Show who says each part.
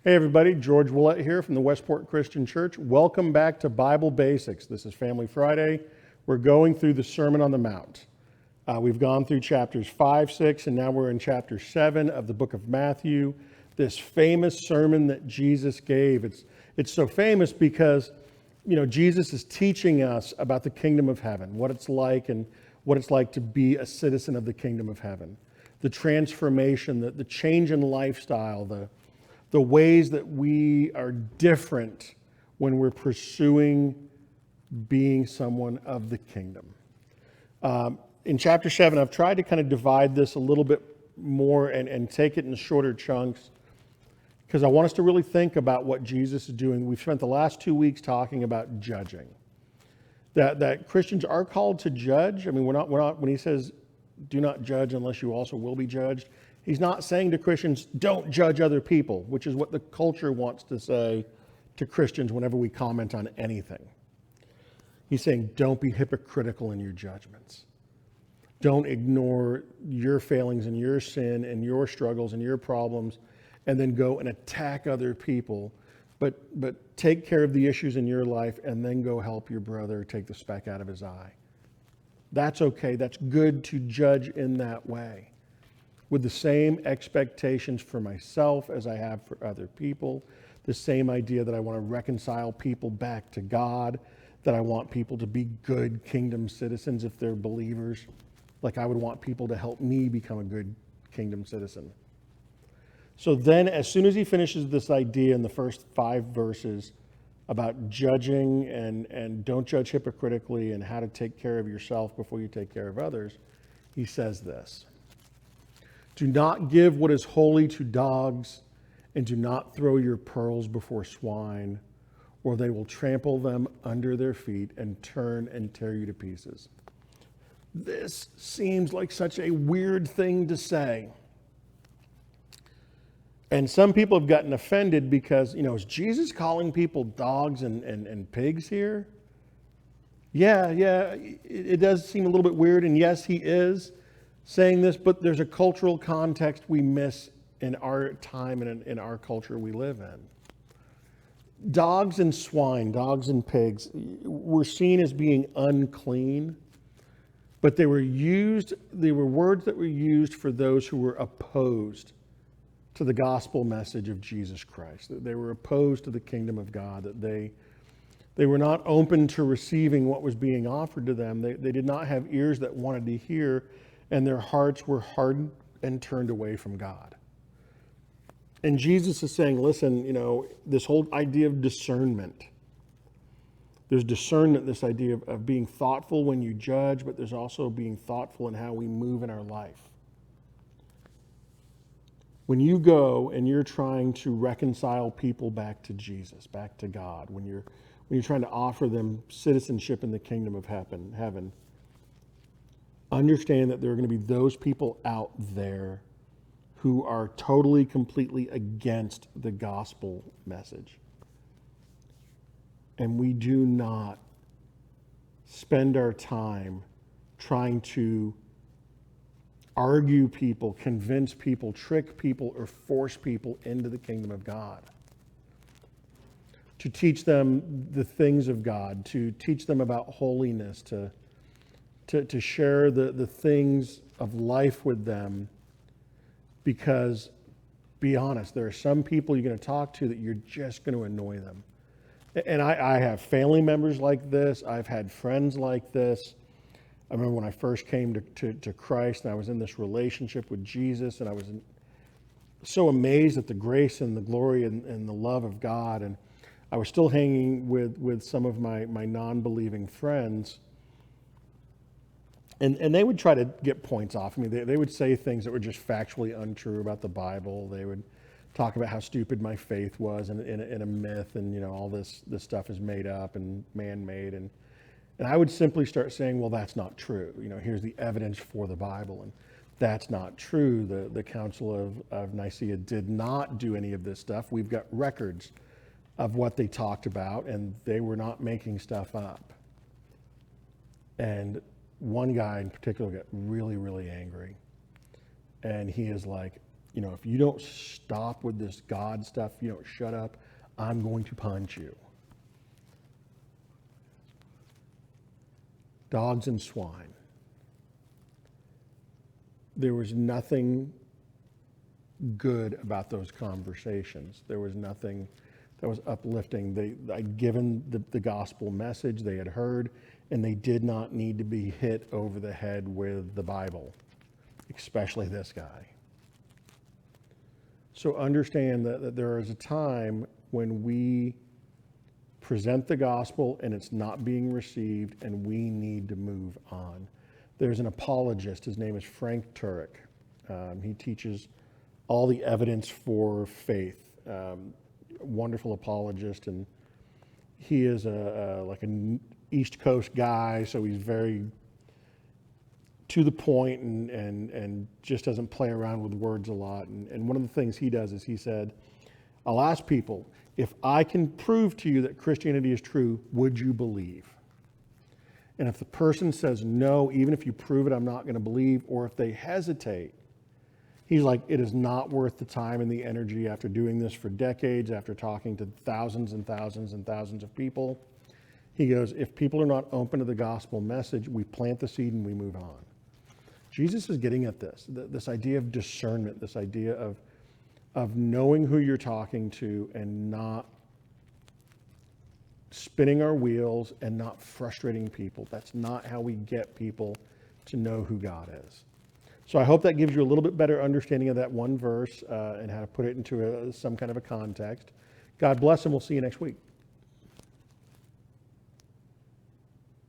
Speaker 1: Hey everybody, George Willett here from the Westport Christian Church. Welcome back to Bible Basics. This is Family Friday. We're going through the Sermon on the Mount. We've gone through chapters 5, 6, and now we're in chapter 7 of the book of Matthew. This famous sermon that Jesus gave. It's so famous because, Jesus is teaching us about the kingdom of heaven, what it's like and what it's like to be a citizen of the kingdom of heaven. The transformation, the change in lifestyle, the ways that we are different when we're pursuing being someone of the kingdom. In chapter 7, I've tried to kind of divide this a little bit more and take it in shorter chunks because I want us to really think about what Jesus is doing. We've spent the last 2 weeks talking about judging. That Christians are called to judge. I mean, we're not when he says, do not judge unless you also will be judged. He's not saying to Christians, don't judge other people, which is what the culture wants to say to Christians whenever we comment on anything. He's saying, don't be hypocritical in your judgments. Don't ignore your failings and your sin and your struggles and your problems and then go and attack other people. But take care of the issues in your life and then go help your brother take the speck out of his eye. That's okay. That's good to judge in that way, with the same expectations for myself as I have for other people, the same idea that I want to reconcile people back to God, that I want people to be good kingdom citizens if they're believers, like I would want people to help me become a good kingdom citizen. So then, as soon as he finishes this idea in the first 5 verses about judging and don't judge hypocritically and how to take care of yourself before you take care of others, he says this. Do not give what is holy to dogs, and do not throw your pearls before swine, or they will trample them under their feet and turn and tear you to pieces. This seems like such a weird thing to say. And some people have gotten offended because, is Jesus calling people dogs and pigs here? Yeah, it does seem a little bit weird, and yes, he is saying this, but there's a cultural context we miss in our time and in our culture we live in. Dogs and swine, dogs and pigs, were seen as being unclean, but they were words that were used for those who were opposed to the gospel message of Jesus Christ. That they were opposed to the kingdom of God, that they were not open to receiving what was being offered to them. They did not have ears that wanted to hear, and their hearts were hardened and turned away from God. And Jesus is saying, listen, this whole idea of discernment. There's discernment, this idea of being thoughtful when you judge, but there's also being thoughtful in how we move in our life. When you go and you're trying to reconcile people back to Jesus, back to God, when you're trying to offer them citizenship in the kingdom of heaven, understand that there are going to be those people out there who are totally, completely against the gospel message. And we do not spend our time trying to argue people, convince people, trick people, or force people into the kingdom of God. To teach them the things of God, to teach them about holiness, to share the things of life with them, because, be honest, there are some people you're going to talk to that you're just going to annoy them. And I have family members like this. I've had friends like this. I remember when I first came to Christ and I was in this relationship with Jesus, and I was so amazed at the grace and the glory and the love of God. And I was still hanging with some of my non-believing friends. And they would try to get points off me. They would say things that were just factually untrue about the Bible. They would talk about how stupid my faith was and in a myth, and all this stuff is made up and man-made. And I would simply start saying, well, that's not true. Here's the evidence for the Bible. And that's not true. The Council of Nicaea did not do any of this stuff. We've got records of what they talked about, and they were not making stuff up. And one guy in particular got really, really angry. And he is like, if you don't stop with this God stuff, if you don't shut up, I'm going to punch you. Dogs and swine. There was nothing good about those conversations. There was nothing that was uplifting. I'd given the gospel message they had heard, and they did not need to be hit over the head with the Bible, especially this guy. So understand that there is a time when we present the gospel and it's not being received, and we need to move on. There's an apologist. His name is Frank Turek. He teaches all the evidence for faith. Wonderful apologist, and he is like an East Coast guy, so he's very to the point and just doesn't play around with words a lot. And one of the things he does is he said, I'll ask people, if I can prove to you that Christianity is true, would you believe? And if the person says no, even if you prove it, I'm not going to believe, or if they hesitate, he's like, it is not worth the time and the energy after doing this for decades, after talking to thousands and thousands and thousands of people. He goes, if people are not open to the gospel message, we plant the seed and we move on. Jesus is getting at this idea of discernment, this idea of knowing who you're talking to and not spinning our wheels and not frustrating people. That's not how we get people to know who God is. So I hope that gives you a little bit better understanding of that one verse and how to put it into some kind of a context. God bless, and we'll see you next week.